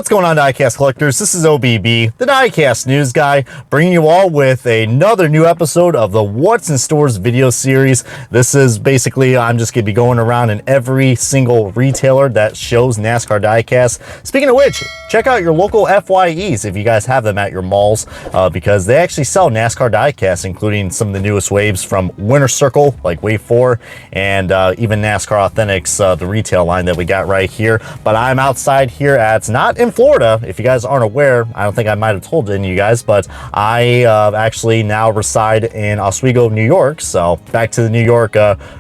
What's going on, diecast collectors? This is OBB, the diecast news guy, bringing you all with another new episode of the What's in Stores video series. This is basically, I'm just going to be going around in every single retailer that shows NASCAR diecast. Speaking of which, check out your local FYEs if you guys have them at your malls, because they actually sell NASCAR diecasts, including some of the newest waves from Winter Circle, like Wave 4, and even NASCAR Authentics, the retail line that we got right here. But I'm outside here at, not in Florida, if you guys aren't aware. I don't think I might have told any of you guys, but I actually now reside in Oswego, New York. So back to the New York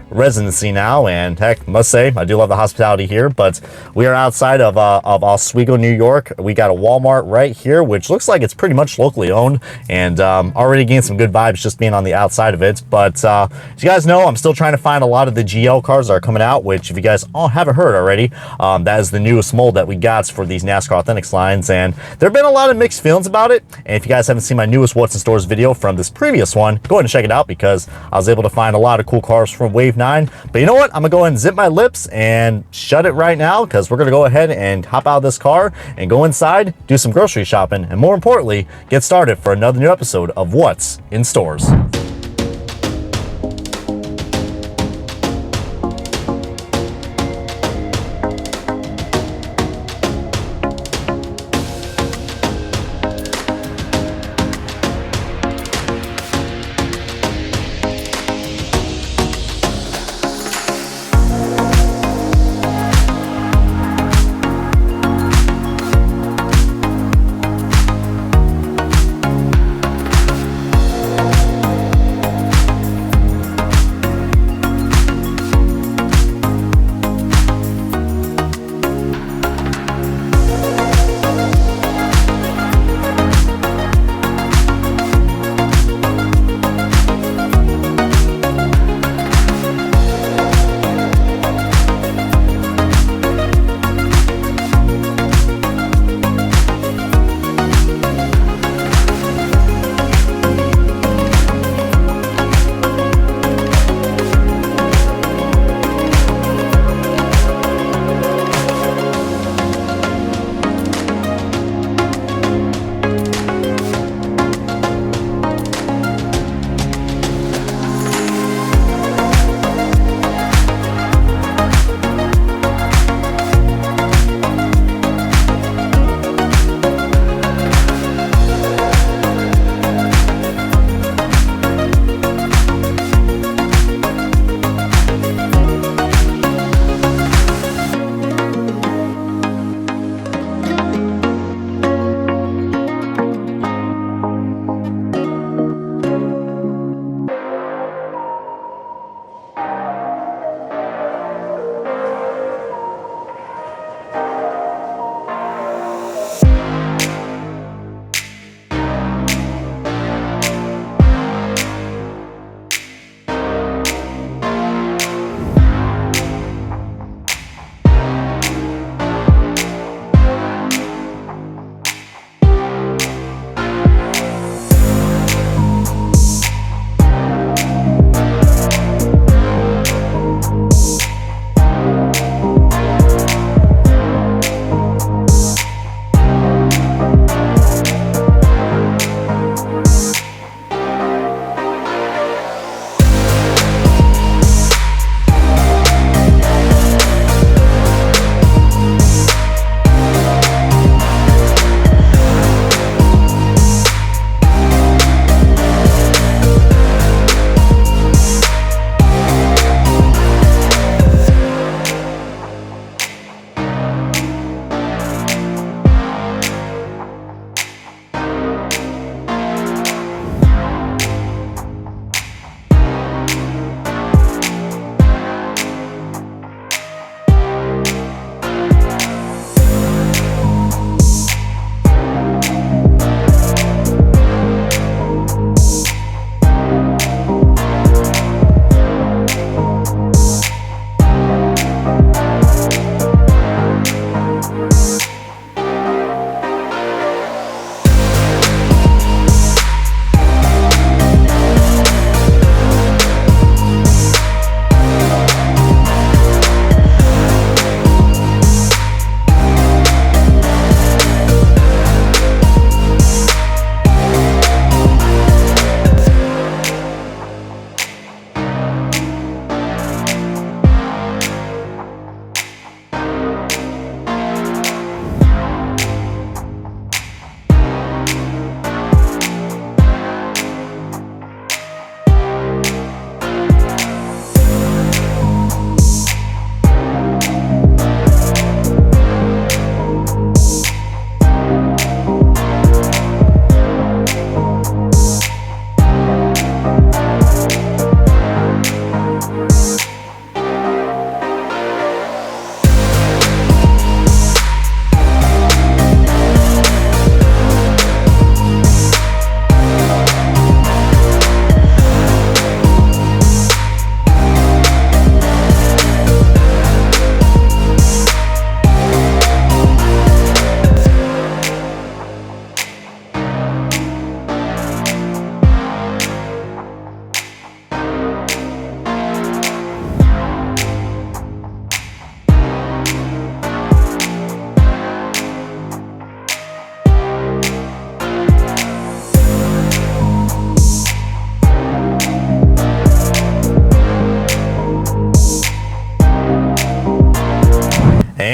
residency now, and heck, must say I do love the hospitality here. But we are outside of Oswego, New York. We got a Walmart right here, which looks like it's pretty much locally owned, and already gained some good vibes just being on the outside of it. But as you guys know, I'm still trying to find a lot of the GL cars that are coming out, which if you guys all haven't heard already, that is the newest mold that we got for these NASCAR Authentics lines, and there have been a lot of mixed feelings about it. And if you guys haven't seen my newest What's in Stores video from this previous one, go ahead and check it out, because I was able to find a lot of cool cars from Wave 9. But you know what? I'm gonna go ahead and zip my lips and shut it right now, because we're gonna go ahead and hop out of this car and go inside, do some grocery shopping, and more importantly, get started for another new episode of What's in Stores.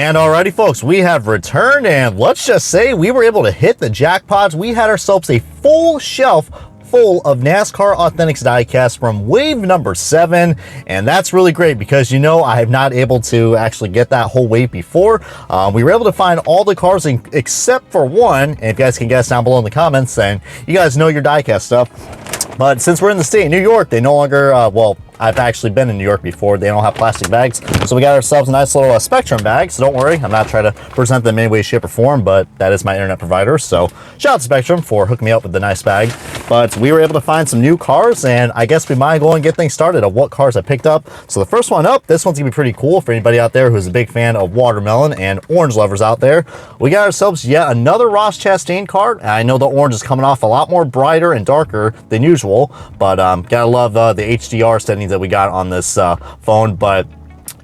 And alrighty folks, we have returned, and let's just say we were able to hit the jackpots. We had ourselves a full shelf full of NASCAR Authentics diecast from wave number 7, and that's really great because, you know, I have not able to actually get that whole wave before. We were able to find all the cars except for one, and if you guys can guess down below in the comments, then you guys know your diecast stuff. But since we're in the state of New York, they no longer, well, I've actually been in New York before. They don't have plastic bags. So we got ourselves a nice little Spectrum bag. So don't worry, I'm not trying to present them in any way, shape, or form, but that is my internet provider. So shout out to Spectrum for hooking me up with the nice bag. But we were able to find some new cars, and I guess we might go and get things started of what cars I picked up. So the first one up, this one's gonna be pretty cool for anybody out there who's a big fan of watermelon and orange lovers out there. We got ourselves yet another Ross Chastain card. I know the orange is coming off a lot more brighter and darker than usual, but gotta love the HDR settings that we got on this phone. But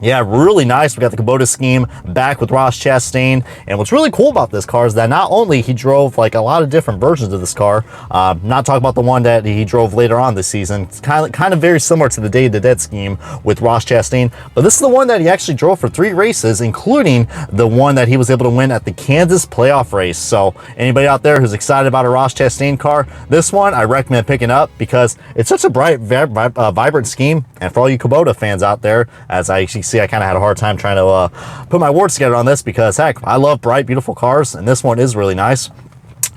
yeah, really nice. We got the Kubota scheme back with Ross Chastain. And what's really cool about this car is that not only he drove like a lot of different versions of this car, not talking about the one that he drove later on this season. It's kind of very similar to the Day of the Dead scheme with Ross Chastain, but this is the one that he actually drove for 3 races, including the one that he was able to win at the Kansas playoff race. So anybody out there who's excited about a Ross Chastain car, this one I recommend picking up because it's such a bright, vibrant scheme. And for all you Kubota fans out there, as I see, I kind of had a hard time trying to put my words together on this because, heck, I love bright, beautiful cars, and this one is really nice.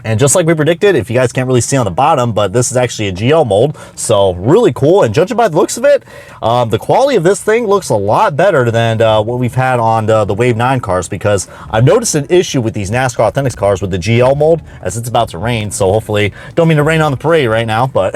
And just like we predicted, if you guys can't really see on the bottom, but this is actually a GL mold, so really cool. And judging by the looks of it, the quality of this thing looks a lot better than what we've had on the Wave 9 cars, because I've noticed an issue with these NASCAR Authentics cars with the GL mold, as it's about to rain, so hopefully, don't mean to rain on the parade right now, but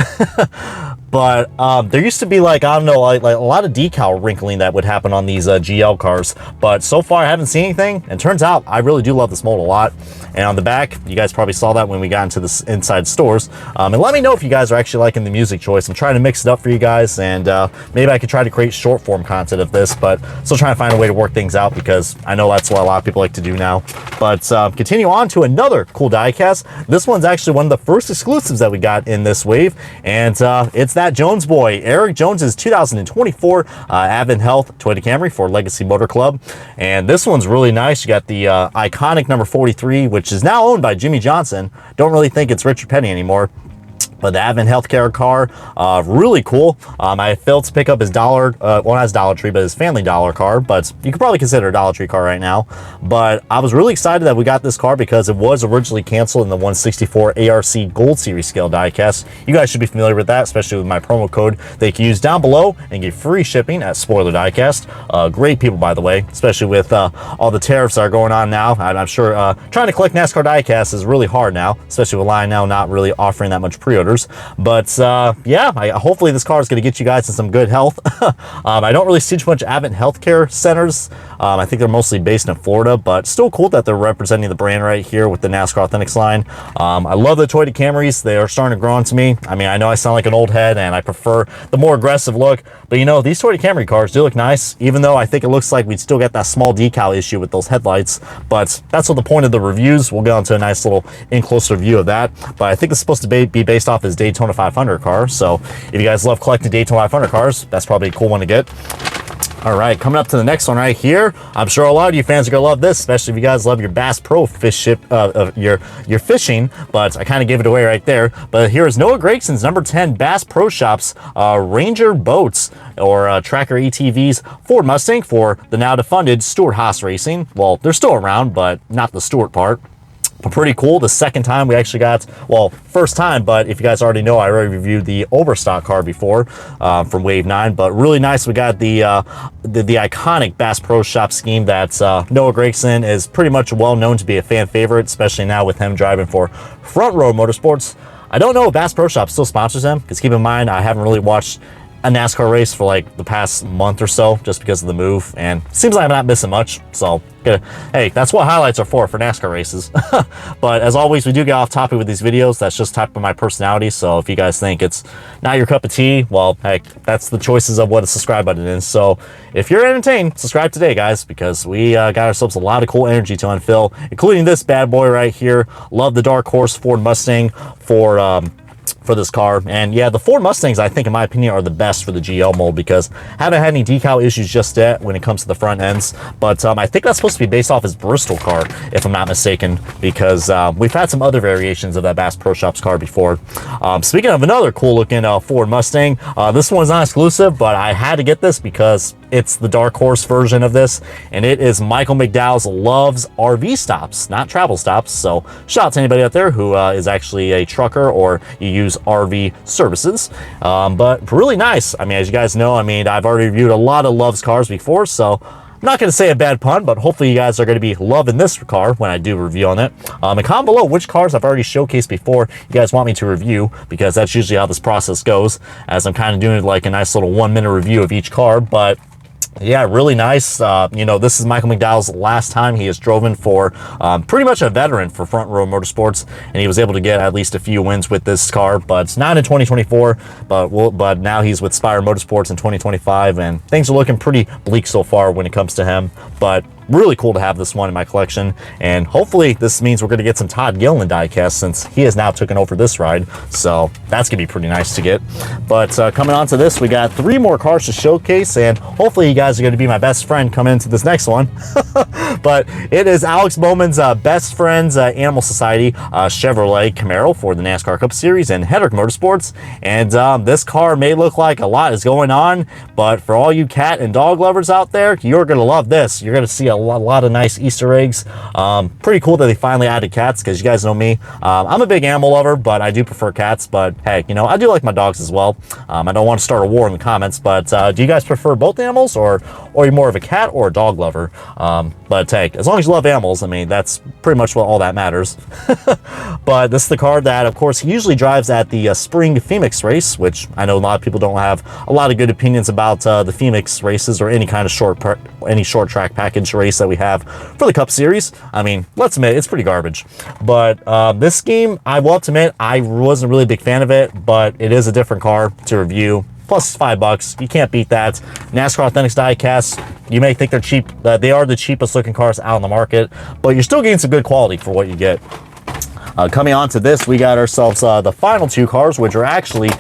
but there used to be like, I don't know, like a lot of decal wrinkling that would happen on these GL cars, but so far I haven't seen anything, and turns out I really do love this mold a lot. And on the back, you guys probably saw that when we got into the inside stores. And let me know if you guys are actually liking the music choice. I'm trying to mix it up for you guys, and maybe I could try to create short form content of this, but still trying to find a way to work things out because I know that's what a lot of people like to do now. But continue on to another cool diecast. This one's actually one of the first exclusives that we got in this wave, and it's that Jones boy, Eric Jones's 2024 Advent Health Toyota Camry for Legacy Motor Club. And this one's really nice. You got the iconic number 43, which is now owned by Jimmy Johnson. Don't really think it's Richard Petty anymore. But the Advent Healthcare car, really cool. I failed to pick up his well, not his Dollar Tree, but his Family Dollar car, but you could probably consider a Dollar Tree car right now. But I was really excited that we got this car because it was originally canceled in the 164 ARC Gold Series scale diecast. You guys should be familiar with that, especially with my promo code that you can use down below and get free shipping at Spoiler Diecast. Great people, by the way, especially with all the tariffs that are going on now. I'm sure trying to collect NASCAR diecast is really hard now, especially with Line now not really offering that much pre-order. But yeah, hopefully this car is going to get you guys in some good health. I don't really see too much Advent Healthcare centers. I think they're mostly based in Florida, but still cool that they're representing the brand right here with the NASCAR Authentics line. I love the Toyota Camrys. They are starting to grow on to me. I mean, I know I sound like an old head and I prefer the more aggressive look, but you know, these Toyota Camry cars do look nice, even though I think it looks like we'd still get that small decal issue with those headlights. But that's what the point of the reviews. We'll get onto a nice little in-closer view of that. But I think it's supposed to be based off his Daytona 500 car. So if you guys love collecting Daytona 500 cars, that's probably a cool one to get. All right, coming up to the next one right here. I'm sure a lot of you fans are gonna love this, especially if you guys love your Bass Pro fish ship, your fishing. But I kind of gave it away right there. But here is Noah Grayson's number 10 Bass Pro Shops Ranger boats or Tracker ATVs Ford Mustang for the now defunded Stewart Haas Racing. Well, they're still around, but not the Stewart part. But pretty cool. The second time we actually got, well, first time, but if you guys already know, I already reviewed the Overstock car before from Wave 9, but really nice. We got the iconic Bass Pro Shop scheme that Noah Grayson is pretty much well known to be a fan favorite, especially now with him driving for Front Row Motorsports. I don't know if Bass Pro Shop still sponsors him, because keep in mind, I haven't really watched a NASCAR race for like the past month or so just because of the move, and seems like I'm not missing much. So hey, that's what highlights are for NASCAR races. But as always, we do get off topic with these videos. That's just type of my personality. So if you guys think it's not your cup of tea, well, heck, that's the choices of what a subscribe button is. So if you're entertained, subscribe today, guys, because we got ourselves a lot of cool energy to unfill, including this bad boy right here. Love the Dark Horse Ford Mustang for for this car. And yeah, the Ford Mustangs, I think, in my opinion, are the best for the GL mold because haven't had any decal issues just yet when it comes to the front ends. But I think that's supposed to be based off his Bristol car, if I'm not mistaken, because we've had some other variations of that Bass Pro Shops car before. Speaking of another cool looking Ford Mustang, this one's not exclusive, but I had to get this because it's the dark horse version of this, and it is Michael McDowell's Love's RV Stops, not travel stops. So shout out to anybody out there who is actually a trucker or you use RV services. But really nice. I mean, as you guys know, I mean, I've already reviewed a lot of Love's cars before, so I'm not going to say a bad pun, but hopefully you guys are going to be loving this car when I do review on it. And comment below which cars I've already showcased before you guys want me to review, because that's usually how this process goes, as I'm kind of doing like a nice little 1-minute review of each car. But yeah, really nice. You know, this is Michael McDowell's last time he has driven for pretty much a veteran for Front Row Motorsports, and he was able to get at least a few wins with this car, but it's not in 2024, but now he's with Spire Motorsports in 2025, and things are looking pretty bleak so far when it comes to him. But really cool to have this one in my collection, and hopefully this means we're going to get some Todd Gilliland diecast, since he has now taken over this ride, so that's going to be pretty nice to get. But coming on to this, we got 3 more cars to showcase, and hopefully you guys are going to be my best friend coming into this next one. But it is Alex Bowman's Best Friends Animal Society Chevrolet Camaro for the NASCAR Cup Series and Hedrick Motorsports. And this car may look like a lot is going on, but for all you cat and dog lovers out there, you're going to love this. You're going to see a lot of nice Easter eggs. Pretty cool that they finally added cats, because you guys know me. I'm a big animal lover, but I do prefer cats. But hey, you know, I do like my dogs as well. I don't want to start a war in the comments, but do you guys prefer both animals, or are you more of a cat or a dog lover? But hey, as long as you love animals, I mean, that's pretty much all that matters. But this is the car that, of course, he usually drives at the Spring Phoenix race, which I know a lot of people don't have a lot of good opinions about the Phoenix races, or any kind of short track package race that we have for the Cup Series. I mean, let's admit, it's pretty garbage. But this game, I will have to admit, I wasn't really a big fan of it, but it is a different car to review. Plus, it's $5. You can't beat that. NASCAR Authentics diecast, you may think they're cheap. They are the cheapest looking cars out on the market, but you're still getting some good quality for what you get. Coming on to this, we got ourselves the final 2 cars, which are actually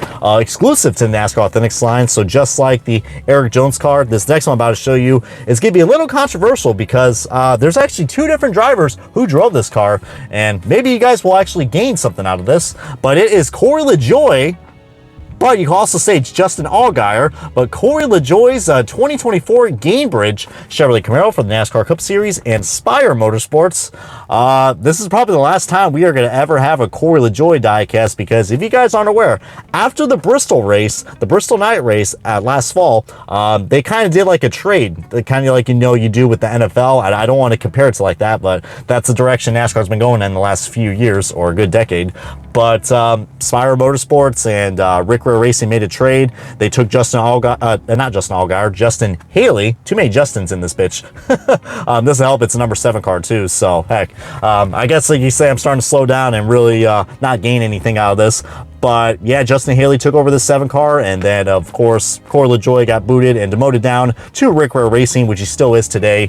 exclusive to the NASCAR Authentics line. So just like the Eric Jones car, this next one I'm about to show you is going to be a little controversial, because there's actually 2 different drivers who drove this car, and maybe you guys will actually gain something out of this. But it is Corey LaJoie, but you can also say it's Justin Allgaier, but Corey LaJoie's 2024 Gainbridge Chevrolet Camaro for the NASCAR Cup Series and Spire Motorsports. This is probably the last time we are going to ever have a Corey LaJoie diecast, because if you guys aren't aware, after the Bristol race, the Bristol night race last fall, they kind of did like a trade. They kind of like, you know, you do with the NFL. I don't want to compare it to like that, but that's the direction NASCAR's been going in the last few years, or a good decade. But Spire Motorsports and Rick Racing made a trade. They took Justin Haley. Too many Justins in this bitch. Doesn't help, it's a number 7 car too, so heck. I guess, like you say, I'm starting to slow down and really not gain anything out of this. But yeah, Justin Haley took over the 7 car, and then of course Corey LaJoie got booted and demoted down to Rick Racing, which he still is today,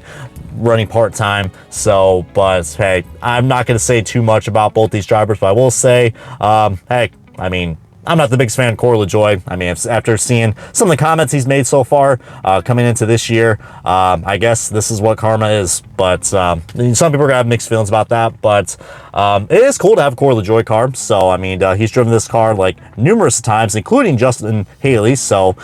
running part-time. So, but hey, I'm not going to say too much about both these drivers, but I will say, hey, I mean, I'm not the biggest fan of Cora Joy. I mean, after seeing some of the comments he's made so far coming into this year, I guess this is what karma is. But some people are going to have mixed feelings about that. But it is cool to have a Cora Joy car. So, I mean, he's driven this car like numerous times, including Justin Haley. So,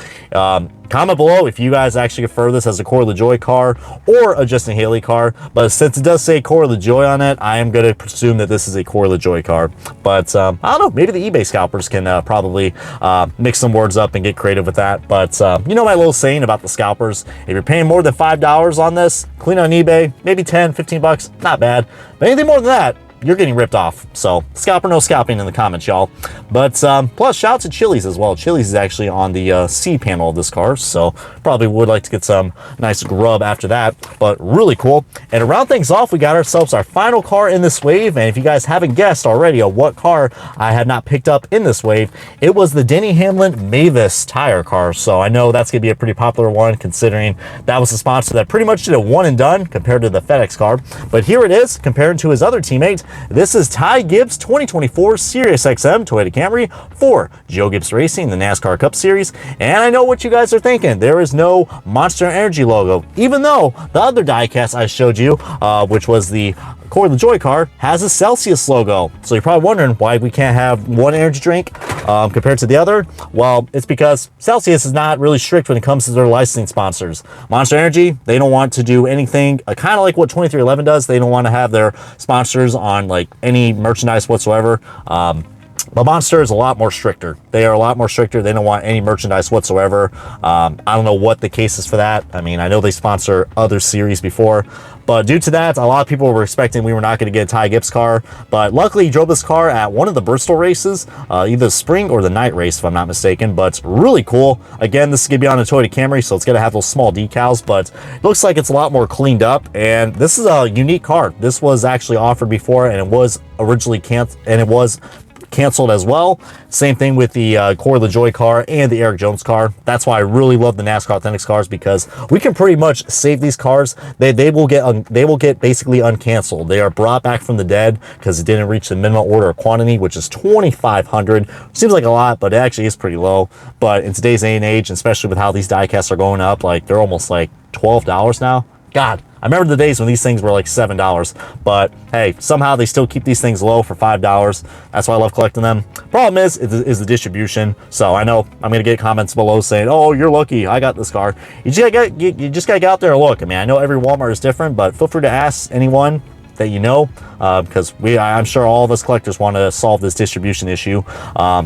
comment below if you guys actually prefer this as a Cora LaJoie car or a Justin Haley car. But since it does say Cora LaJoie on it, I am going to presume that this is a Cora LaJoie car. But I don't know, maybe the eBay scalpers can probably mix some words up and get creative with that. But you know my little saying about the scalpers, if you're paying more than $5 on this, clean on eBay, maybe 10, 15 bucks, not bad. But anything more than that, you're getting ripped off. So scalper, no scalping in the comments, y'all. But plus, shout out to Chili's as well. Chili's is actually on the C panel of this car, so probably would like to get some nice grub after that. But really cool. And to round things off, we got ourselves our final car in this wave. And if you guys haven't guessed already what car I had not picked up in this wave, it was the Denny Hamlin Mavis tire car. So I know that's going to be a pretty popular one, considering that was a sponsor that pretty much did a one and done compared to the FedEx car. But here it is, compared to his other teammate, This is Ty Gibbs 2024 SiriusXM Toyota Camry for Joe Gibbs Racing, the NASCAR Cup Series. And I know what you guys are thinking. There is no Monster Energy logo, even though the other diecast I showed you, which was the Cora Joy car, has a Celsius logo. So you're probably wondering why we can't have one energy drink compared to the other. Well, it's because Celsius is not really strict when it comes to their licensing sponsors. Monster Energy, they don't want to do anything kind of like what 2311 does. They don't want to have their sponsors on like any merchandise whatsoever. But Monster is a lot more stricter. They are a lot more stricter. They don't want any merchandise whatsoever. I don't know what the case is for that. I mean, I know they sponsor other series before, but due to that, a lot of people were expecting we were not going to get a Ty Gibbs car. But luckily, he drove this car at one of the Bristol races, either the spring or the night race, if I'm not mistaken. But really cool. Again, this is going to be on a Toyota Camry, so it's going to have those small decals, but it looks like it's a lot more cleaned up. And this is a unique car. This was actually offered before, and it was originally canceled as well. Same thing with the Cora Joy car and the Eric Jones car. That's why I really love the NASCAR Authentics cars, because we can pretty much save these cars. They will get basically uncanceled. They are brought back from the dead because it didn't reach the minimum order quantity, which is 2,500. Seems like a lot, but it actually is pretty low. But in today's day and age, especially with how these diecasts are going up, like they're almost like $12 now. God, I remember the days when these things were like $7, but hey, somehow they still keep these things low for $5. That's why I love collecting them. Problem is the distribution. So I know I'm going to get comments below saying, oh, you're lucky, I got this car. You just got to get out there and look. I mean, I know every Walmart is different, but feel free to ask anyone that you know, because I'm sure all of us collectors want to solve this distribution issue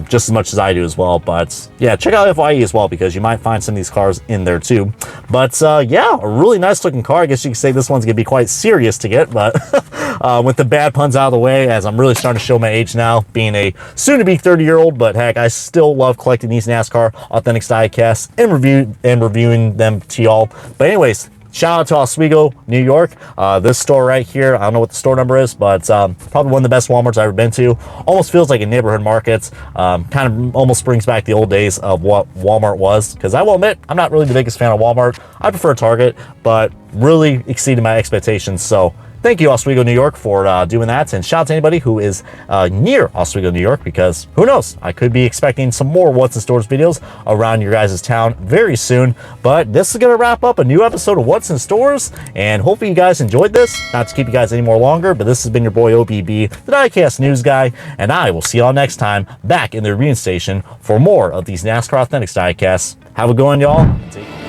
just as much as I do as well. But yeah, check out FYE as well, because you might find some of these cars in there too. But yeah, a really nice looking car. I guess you could say this one's gonna be quite serious to get, but with the bad puns out of the way, as I'm really starting to show my age now, being a soon-to-be 30-year-old, but heck, I still love collecting these NASCAR Authentics diecasts and reviewing them to y'all. But anyways, shout out to Oswego, New York. This store right here, I don't know what the store number is, but probably one of the best Walmarts I've ever been to. Almost feels like a neighborhood market. Kind of almost brings back the old days of what Walmart was, because I will admit, I'm not really the biggest fan of Walmart. I prefer Target, but really exceeded my expectations. So thank you, Oswego, New York, for doing that. And shout out to anybody who is near Oswego, New York, because who knows, I could be expecting some more What's in Stores videos around your guys' town very soon. But this is going to wrap up a new episode of What's in Stores, and hopefully you guys enjoyed this. Not to keep you guys any more longer, but this has been your boy OBB, the Diecast News Guy, and I will see y'all next time back in the review station for more of these NASCAR Authentics diecasts. Have a good one, y'all.